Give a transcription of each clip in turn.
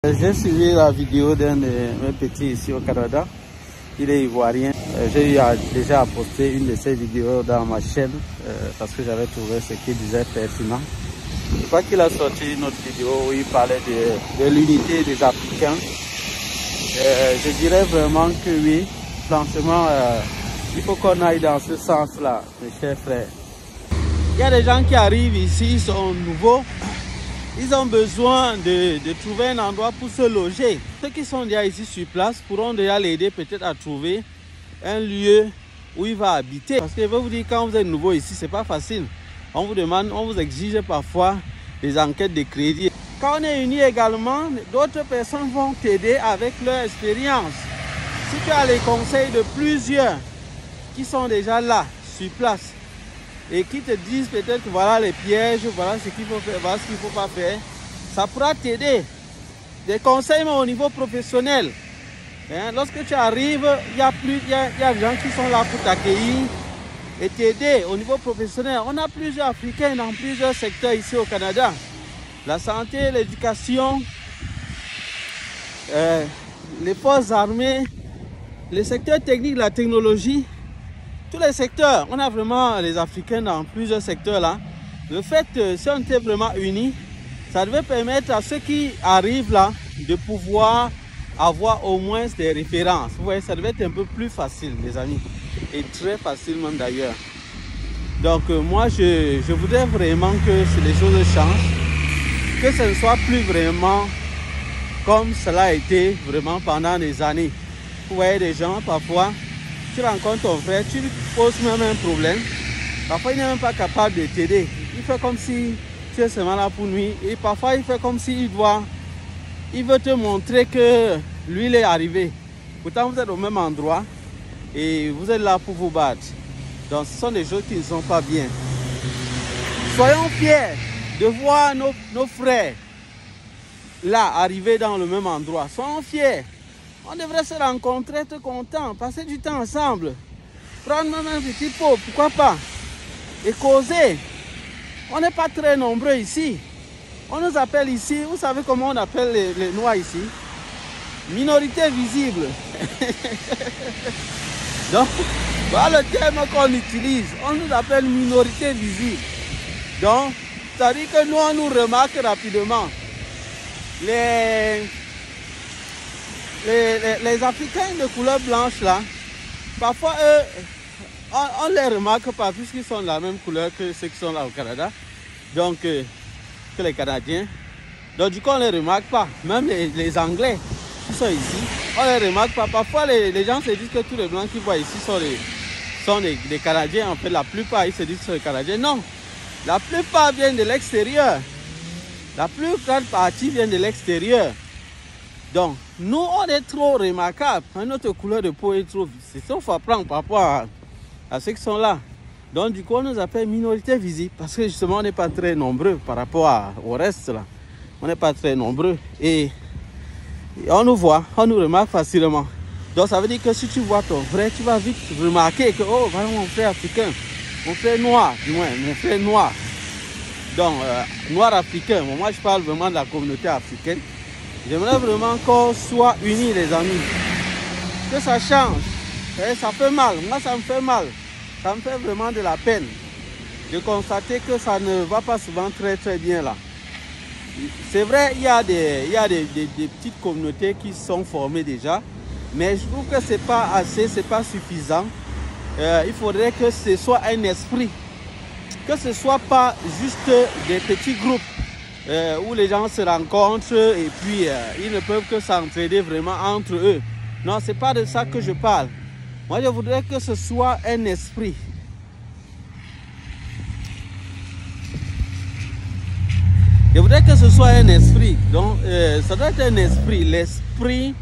J'ai suivi la vidéo d'un de mes petits ici au Canada. Il est ivoirien. J'ai eu déjà posté une de ses vidéos dans ma chaîne parce que j'avais trouvé ce qu'il disait pertinent. Je crois qu'il a sorti une autre vidéo où il parlait de l'unité des Africains. Je dirais vraiment que oui, franchement, il faut qu'on aille dans ce sens-là, mes chers frères. Il y a des gens qui arrivent ici, ils sont nouveaux. Ils ont besoin de trouver un endroit pour se loger. Ceux qui sont déjà ici sur place pourront déjà l'aider peut-être à trouver un lieu où il va habiter. Parce que je veux vous dire, quand vous êtes nouveau ici, c'est pas facile. On vous demande, on vous exige parfois des enquêtes de crédit. Quand on est unis également, d'autres personnes vont t'aider avec leur expérience. Si tu as les conseils de plusieurs qui sont déjà là, sur place, et qui te disent peut-être voilà les pièges, voilà ce qu'il faut faire, voilà ce qu'il ne faut pas faire, ça pourra t'aider. Des conseils mais au niveau professionnel. Hein, lorsque tu arrives, il y a des gens qui sont là pour t'accueillir et t'aider au niveau professionnel. On a plusieurs Africains dans plusieurs secteurs ici au Canada. La santé, l'éducation, les forces armées, les secteurs techniques, la technologie. Tous les secteurs, on a vraiment les Africains dans plusieurs secteurs là. Le fait, si on était vraiment unis, ça devait permettre à ceux qui arrivent là de pouvoir avoir au moins des références. Vous voyez, ça devait être un peu plus facile, les amis. Et très facile même d'ailleurs. Donc moi, je voudrais vraiment que les choses changent. Que ce ne soit plus vraiment comme cela a été vraiment pendant des années. Vous voyez des gens parfois, tu rencontres ton frère, tu lui poses même un problème. Parfois, il n'est même pas capable de t'aider. Il fait comme si tu es seulement là pour lui. Et parfois, il fait comme s'il veut te montrer que lui, il est arrivé. Pourtant, vous êtes au même endroit et vous êtes là pour vous battre. Donc, ce sont des choses qui ne sont pas bien. Soyons fiers de voir nos frères là, arriver dans le même endroit. Soyons fiers. On devrait se rencontrer, être contents, passer du temps ensemble, prendre même un petit pot, pourquoi pas, et causer. On n'est pas très nombreux ici. On nous appelle ici, vous savez comment on appelle les Noirs ici? Minorité visible. Donc, voilà le terme qu'on utilise. On nous appelle minorité visible. Donc, ça veut dire que nous, on nous remarque rapidement. Les Africains de couleur blanche là, parfois eux, on ne les remarque pas puisqu'ils sont de la même couleur que ceux qui sont là au Canada, donc que les Canadiens. Donc du coup on ne les remarque pas. Même les Anglais qui sont ici, on ne les remarque pas. Parfois les gens se disent que tous les blancs qu'ils voient ici sont des Canadiens. En fait la plupart ils se disent que sont des Canadiens. Non, la plupart viennent de l'extérieur. La plus grande partie vient de l'extérieur. Donc, nous, on est trop remarquables. Notre couleur de peau est trop... C'est ça qu'il faut apprendre par rapport à ceux qui sont là. Donc, du coup, on nous appelle minorité visible. Parce que justement, on n'est pas très nombreux par rapport au reste là. On n'est pas très nombreux. Et on nous voit, on nous remarque facilement. Donc, ça veut dire que si tu vois ton frère, tu vas vite remarquer que, oh, voilà mon frère africain. Mon frère noir, du moins, mon frère noir. Donc, noir africain. Bon, moi, je parle vraiment de la communauté africaine. J'aimerais vraiment qu'on soit unis, les amis. Que ça change. Et ça fait mal. Moi, ça me fait mal. Ça me fait vraiment de la peine de constater que ça ne va pas souvent très très bien là. C'est vrai, il y a des petites communautés qui sont formées déjà. Mais je trouve que ce n'est pas assez, ce n'est pas suffisant. Il faudrait que ce soit un esprit. Que ce ne soit pas juste des petits groupes. Où les gens se rencontrent et puis ils ne peuvent que s'entraider vraiment entre eux. Non, ce n'est pas de ça que je parle. Moi, je voudrais que ce soit un esprit. Je voudrais que ce soit un esprit. Donc, ça doit être un esprit. L'esprit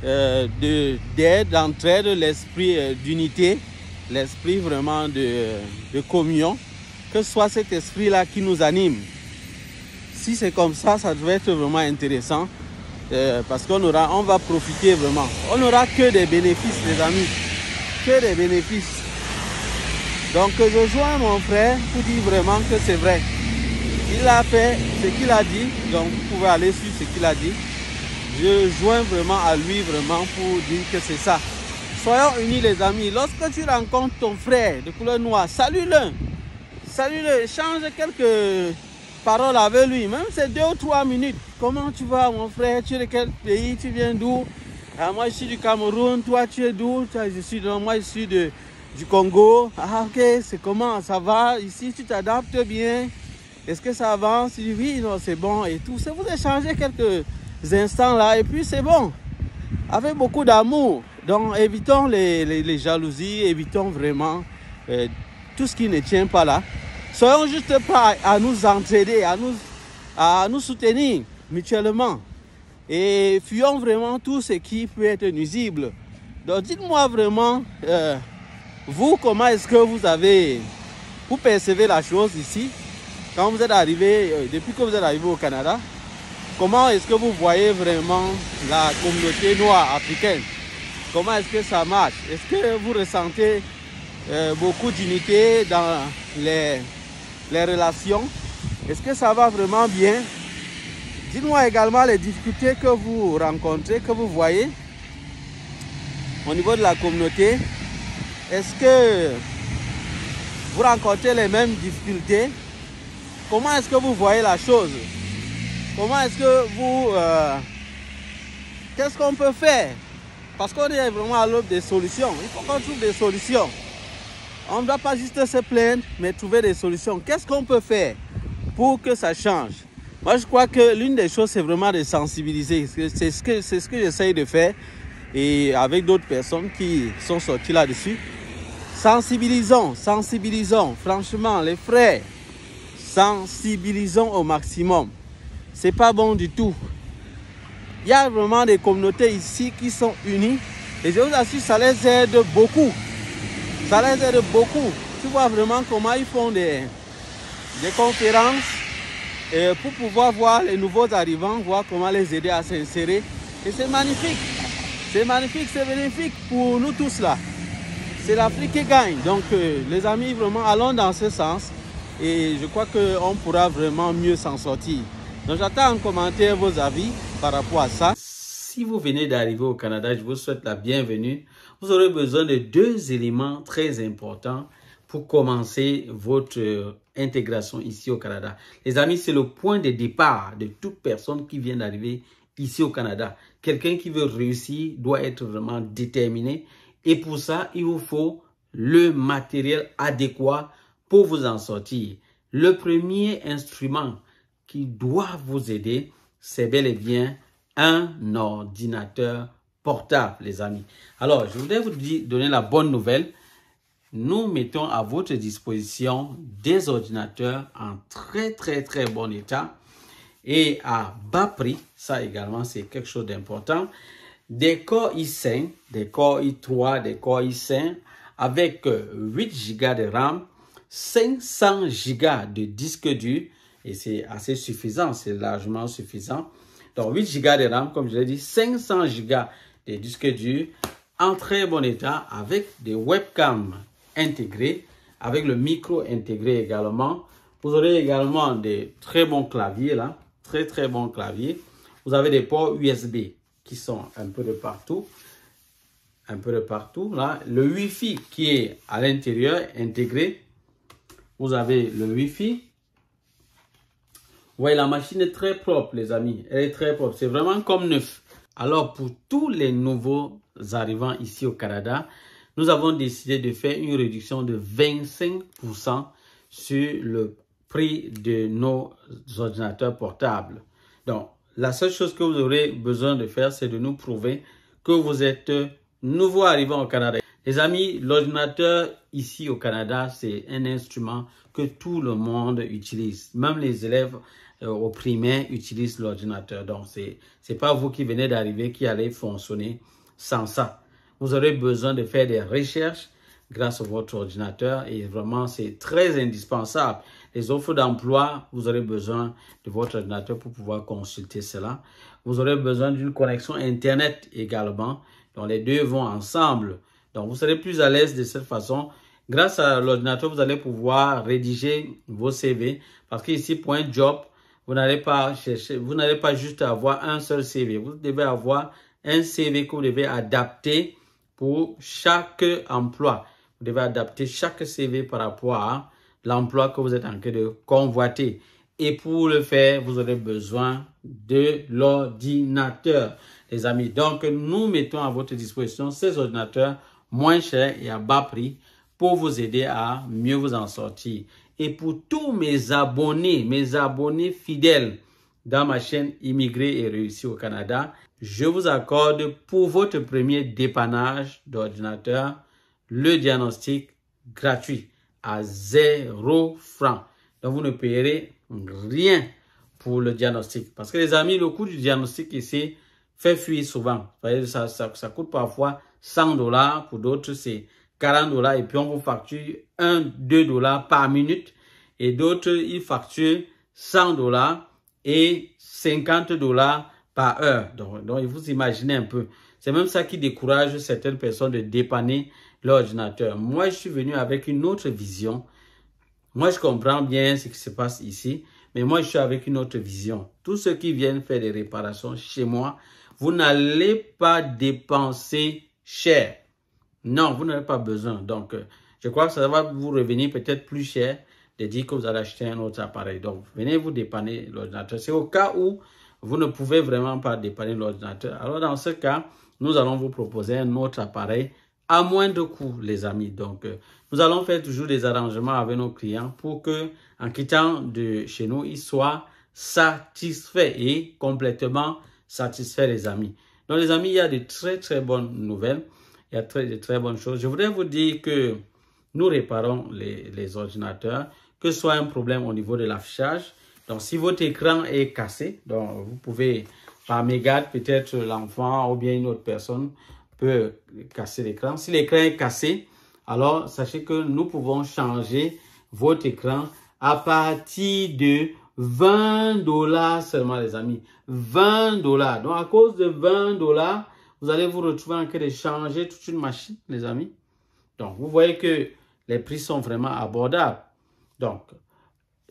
d'aide, d'entraide, l'esprit d'unité, l'esprit vraiment de communion. Que ce soit cet esprit-là qui nous anime. Si c'est comme ça, ça devrait être vraiment intéressant parce qu'on va profiter vraiment. On n'aura que des bénéfices, les amis. Que des bénéfices. Donc, je joins mon frère pour dire vraiment que c'est vrai. Il a fait ce qu'il a dit. Donc, vous pouvez aller sur ce qu'il a dit. je joins vraiment à lui vraiment pour dire que c'est ça. Soyons unis les amis. Lorsque tu rencontres ton frère de couleur noire, salue-le. Salue-le, échange quelques paroles avec lui. Même c'est 2 ou 3 minutes. Comment tu vas mon frère? Tu es de quel pays? Tu viens d'où? Moi je suis du Cameroun. Toi tu es d'où? Moi je suis du Congo. Ah ok, c'est comment? Ça va? Ici tu t'adaptes bien? Est-ce que ça avance? Oui, non, c'est bon et tout. C'est vous échanger quelques instants là et puis c'est bon. Avec beaucoup d'amour. Donc évitons les jalousies, évitons vraiment tout ce qui ne tient pas là. Soyons juste prêts à nous entraider, à nous soutenir mutuellement. Et fuyons vraiment tout ce qui peut être nuisible. Donc dites-moi vraiment, vous, comment est-ce que vous percevez la chose ici? Quand vous êtes arrivé, depuis que vous êtes arrivé au Canada, comment est-ce que vous voyez vraiment la communauté noire africaine? Comment est-ce que ça marche? Est-ce que vous ressentez beaucoup d'unité dans les relations? Est-ce que ça va vraiment bien? Dites-moi également les difficultés que vous rencontrez, que vous voyez au niveau de la communauté. Est-ce que vous rencontrez les mêmes difficultés? Comment est-ce que vous voyez la chose? Comment est-ce que vous... qu'est-ce qu'on peut faire? Parce qu'on est vraiment à l'aube des solutions. Il faut qu'on trouve des solutions. On ne doit pas juste se plaindre, mais trouver des solutions. Qu'est-ce qu'on peut faire pour que ça change? Moi, je crois que l'une des choses, c'est vraiment de sensibiliser. C'est ce que j'essaye de faire. Et avec d'autres personnes qui sont sorties là-dessus. Sensibilisons. Franchement, les frères, sensibilisons au maximum. C'est pas bon du tout. Il y a vraiment des communautés ici qui sont unies. Et je vous assure, ça les aide beaucoup. Ça les aide beaucoup. Tu vois vraiment comment ils font des conférences pour pouvoir voir les nouveaux arrivants, voir comment les aider à s'insérer. Et c'est magnifique. C'est magnifique, c'est bénéfique pour nous tous là. C'est l'Afrique qui gagne. Donc les amis, vraiment, allons dans ce sens. Et je crois qu'on pourra vraiment mieux s'en sortir. Donc j'attends en commentaire vos avis par rapport à ça. Si vous venez d'arriver au Canada, je vous souhaite la bienvenue. Vous aurez besoin de 2 éléments très importants pour commencer votre intégration ici au Canada. Les amis, c'est le point de départ de toute personne qui vient d'arriver ici au Canada. Quelqu'un qui veut réussir doit être vraiment déterminé. Et pour ça, il vous faut le matériel adéquat pour vous en sortir. Le premier instrument qui doit vous aider, c'est bel et bien un ordinateur portable, les amis. Alors, je voudrais vous donner la bonne nouvelle. Nous mettons à votre disposition des ordinateurs en très bon état et à bas prix. Ça également, c'est quelque chose d'important. Des Core i5, des Core i3, des Core i5 avec 8 Go de RAM, 500 Go de disque dur et c'est assez suffisant, c'est largement suffisant. Donc 8 Go de RAM, comme je l'ai dit, 500 Go de disque dur en très bon état avec des webcams intégrés, avec le micro intégré également. Vous aurez également des très bons claviers là, très bons claviers. Vous avez des ports USB qui sont un peu de partout. Là, le Wi-Fi qui est à l'intérieur intégré. Vous avez le Wi-Fi. Vous voyez, la machine est très propre, les amis. Elle est très propre. C'est vraiment comme neuf. Alors, pour tous les nouveaux arrivants ici au Canada, nous avons décidé de faire une réduction de 25% sur le prix de nos ordinateurs portables. Donc, la seule chose que vous aurez besoin de faire, c'est de nous prouver que vous êtes nouveau arrivant au Canada. Les amis, l'ordinateur ici au Canada, c'est un instrument que tout le monde utilise. Même les élèves au primaire utilisent l'ordinateur. Donc, c'est pas vous qui venez d'arriver qui allez fonctionner sans ça. Vous aurez besoin de faire des recherches grâce à votre ordinateur et vraiment, c'est très indispensable. Les offres d'emploi, vous aurez besoin de votre ordinateur pour pouvoir consulter cela. Vous aurez besoin d'une connexion Internet également. Donc, les deux vont ensemble. Donc, vous serez plus à l'aise de cette façon. Grâce à l'ordinateur, vous allez pouvoir rédiger vos CV. Parce qu'ici, pour un job, Vous n'allez pas chercher, vous n'allez pas juste avoir un seul CV. Vous devez avoir un CV que vous devez adapter pour chaque emploi. Vous devez adapter chaque CV par rapport à l'emploi que vous êtes en train de convoiter. Et pour le faire, vous aurez besoin de l'ordinateur, les amis. Donc, nous mettons à votre disposition ces ordinateurs moins chers et à bas prix pour vous aider à mieux vous en sortir. Et pour tous mes abonnés fidèles dans ma chaîne Immigrés et Réussis au Canada, je vous accorde pour votre premier dépannage d'ordinateur le diagnostic gratuit à 0 francs. Donc, vous ne payerez rien pour le diagnostic. Parce que les amis, le coût du diagnostic ici fait fuir souvent. Ça coûte parfois 100 $. Pour d'autres, c'est 40 $ et puis on vous facture 1-2 $ par minute. Et d'autres, ils facturent 100 $ et 50 $ par heure. Donc, vous imaginez un peu. C'est même ça qui décourage certaines personnes de dépanner l'ordinateur. Moi, je suis venu avec une autre vision. Moi, je comprends bien ce qui se passe ici, mais moi, je suis avec une autre vision. Tous ceux qui viennent faire des réparations chez moi, vous n'allez pas dépenser cher. Non, vous n'avez pas besoin. Donc, je crois que ça va vous revenir peut-être plus cher de dire que vous allez acheter un autre appareil. Donc, venez vous dépanner l'ordinateur. C'est au cas où vous ne pouvez vraiment pas dépanner l'ordinateur. Alors, dans ce cas, nous allons vous proposer un autre appareil à moindre coût, les amis. Donc, nous allons faire toujours des arrangements avec nos clients pour que, en quittant de chez nous, ils soient satisfaits et complètement satisfaits, les amis. Donc, les amis, il y a de très bonnes nouvelles. Il y a de très bonnes choses. Je voudrais vous dire que nous réparons les ordinateurs, que ce soit un problème au niveau de l'affichage. Donc, si votre écran est cassé, donc vous pouvez, par mégarde, peut-être l'enfant ou bien une autre personne peut casser l'écran. Si l'écran est cassé, alors sachez que nous pouvons changer votre écran à partir de 20 $ seulement, les amis. 20 $. Donc, à cause de 20 $, vous allez vous retrouver en train de changer toute une machine, les amis. Donc, vous voyez que les prix sont vraiment abordables. Donc,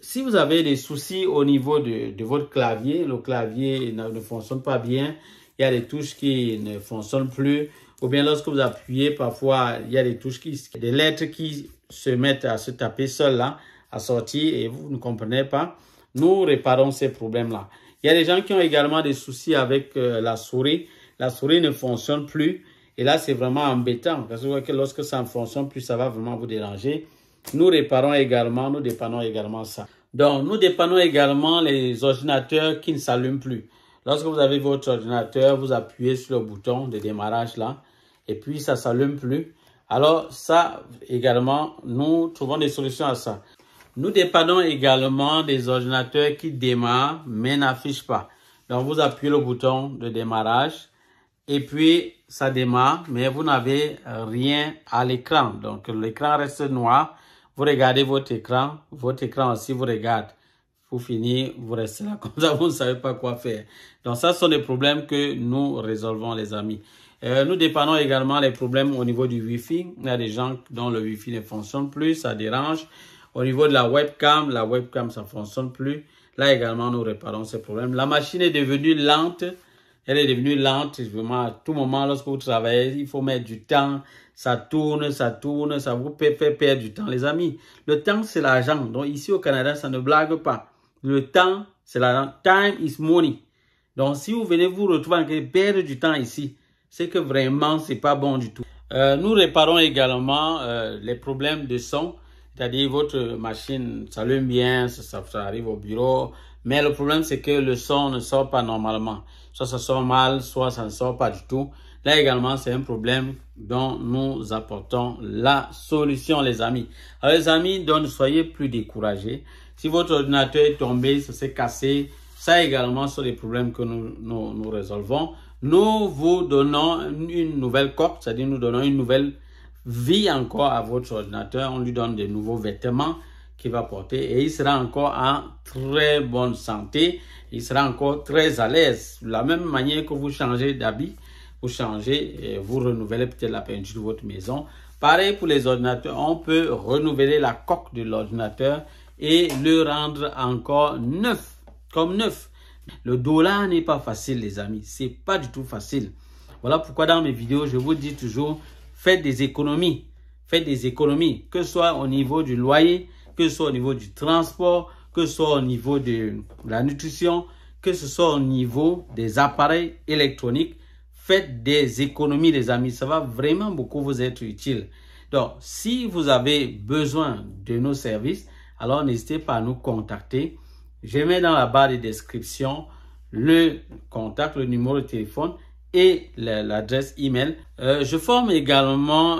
si vous avez des soucis au niveau de votre clavier, le clavier ne fonctionne pas bien, il y a des touches qui ne fonctionnent plus, ou bien lorsque vous appuyez, parfois, il y a des touches des lettres qui se mettent à se taper seules là, à sortir, et vous ne comprenez pas. Nous réparons ces problèmes-là. Il y a des gens qui ont également des soucis avec la souris. La souris ne fonctionne plus. Et là, c'est vraiment embêtant. Parce que lorsque ça ne fonctionne plus, ça va vraiment vous déranger. Nous dépannons également ça. Donc, nous dépannons également les ordinateurs qui ne s'allument plus. Lorsque vous avez votre ordinateur, vous appuyez sur le bouton de démarrage là. Et puis, ça ne s'allume plus. Alors, ça également, nous trouvons des solutions à ça. Nous dépannons également des ordinateurs qui démarrent, mais n'affichent pas. Donc, vous appuyez le bouton de démarrage. Et puis, ça démarre, mais vous n'avez rien à l'écran. Donc, l'écran reste noir. Vous regardez votre écran aussi vous regarde. Pour finir, vous restez là comme ça, vous ne savez pas quoi faire. Donc, ça, ce sont des problèmes que nous résolvons, les amis. Nous dépannons également les problèmes au niveau du Wi-Fi. Il y a des gens dont le Wi-Fi ne fonctionne plus, ça dérange. Au niveau de la webcam, ça ne fonctionne plus. Là également, nous réparons ces problèmes. La machine est devenue lente. Elle est devenue lente, vraiment, à tout moment, lorsque vous travaillez, il faut mettre du temps, ça tourne, ça vous fait perdre du temps. Les amis, le temps, c'est l'argent. Donc, ici au Canada, ça ne blague pas. Le temps, c'est l'argent. Time is money. Donc, si vous venez vous retrouver en train de perdre du temps ici, c'est que vraiment, c'est pas bon du tout. Nous réparons également les problèmes de son. C'est-à-dire, votre machine s'allume bien, ça arrive au bureau. Mais le problème, c'est que le son ne sort pas normalement. Soit ça sort mal, soit ça ne sort pas du tout. Là également, c'est un problème dont nous apportons la solution, les amis. Alors, les amis, donc, ne soyez plus découragés. Si votre ordinateur est tombé, ça s'est cassé, ça également sont des problèmes que nous résolvons. Nous vous donnons une nouvelle coque, c'est-à-dire nous donnons une nouvelle vie encore à votre ordinateur. On lui donne de nouveaux vêtements qu'il va porter et il sera encore en très bonne santé. Il sera encore très à l'aise. De la même manière que vous changez d'habit, vous changez et vous renouvelez peut-être la peinture de votre maison. Pareil pour les ordinateurs, on peut renouveler la coque de l'ordinateur et le rendre encore neuf. comme neuf. Le dollar n'est pas facile, les amis. C'est pas du tout facile. Voilà pourquoi dans mes vidéos, je vous dis toujours, faites des économies. Faites des économies, que ce soit au niveau du loyer, que ce soit au niveau du transport, que ce soit au niveau de la nutrition, que ce soit au niveau des appareils électroniques. Faites des économies, les amis. Ça va vraiment beaucoup vous être utile. Donc, si vous avez besoin de nos services, alors n'hésitez pas à nous contacter. Je mets dans la barre de description le contact, le numéro de téléphone et l'adresse email. Je forme également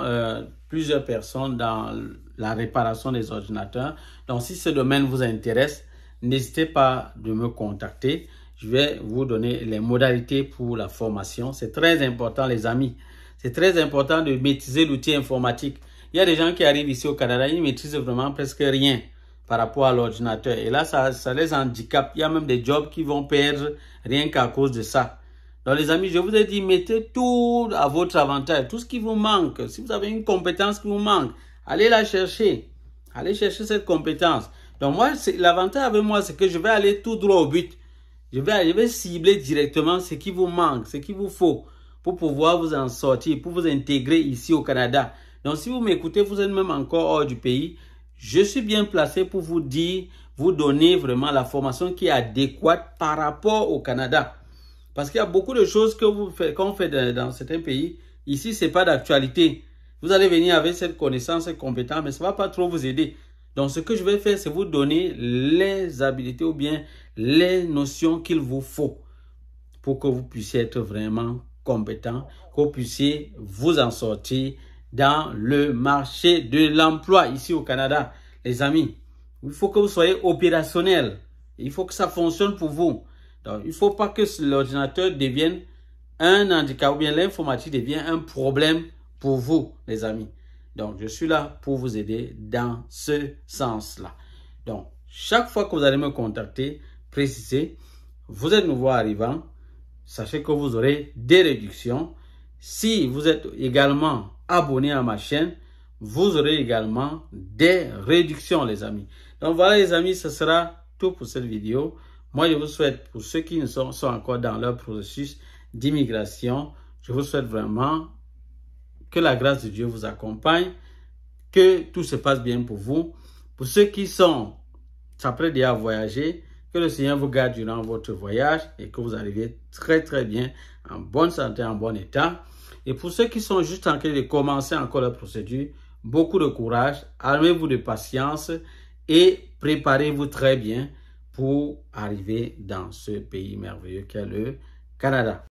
plusieurs personnes dans la réparation des ordinateurs. Donc, si ce domaine vous intéresse, n'hésitez pas de me contacter. Je vais vous donner les modalités pour la formation. C'est très important, les amis. C'est très important de maîtriser l'outil informatique. Il y a des gens qui arrivent ici au Canada, ils ne maîtrisent vraiment presque rien par rapport à l'ordinateur. Et là, ça les handicape. Il y a même des jobs qui vont perdre rien qu'à cause de ça. Donc, les amis, je vous ai dit, mettez tout à votre avantage. Tout ce qui vous manque. Si vous avez une compétence qui vous manque, allez la chercher. Allez chercher cette compétence. Donc, moi, l'avantage avec moi, c'est que je vais aller tout droit au but. Je vais cibler directement ce qui vous manque, ce qu'il vous faut pour pouvoir vous en sortir, pour vous intégrer ici au Canada. Donc, si vous m'écoutez, vous êtes même encore hors du pays, je suis bien placé pour vous dire, vous donner vraiment la formation qui est adéquate par rapport au Canada. Parce qu'il y a beaucoup de choses que qu'on fait dans certains pays. Ici, ce n'est pas d'actualité. Vous allez venir avec cette connaissance, cette compétence, mais ça ne va pas trop vous aider. Donc, ce que je vais faire, c'est vous donner les habilités ou bien les notions qu'il vous faut pour que vous puissiez être vraiment compétent, que vous puissiez vous en sortir dans le marché de l'emploi ici au Canada. Les amis, il faut que vous soyez opérationnel. Il faut que ça fonctionne pour vous. Donc, il ne faut pas que l'ordinateur devienne un handicap ou bien l'informatique devienne un problème pour vous, les amis. Donc, je suis là pour vous aider dans ce sens-là. Donc, chaque fois que vous allez me contacter, précisez, vous êtes nouveau arrivant, sachez que vous aurez des réductions. Si vous êtes également abonné à ma chaîne, vous aurez également des réductions, les amis. Donc, voilà, les amis, ce sera tout pour cette vidéo. Moi, je vous souhaite, pour ceux qui ne sont encore dans leur processus d'immigration, je vous souhaite vraiment que la grâce de Dieu vous accompagne, que tout se passe bien pour vous. Pour ceux qui sont s'apprêtent à voyager, que le Seigneur vous garde durant votre voyage et que vous arriviez très très bien, en bonne santé, en bon état. Et pour ceux qui sont juste en train de commencer encore la procédure, beaucoup de courage, armez-vous de patience et préparez-vous très bien pour arriver dans ce pays merveilleux qu'est le Canada.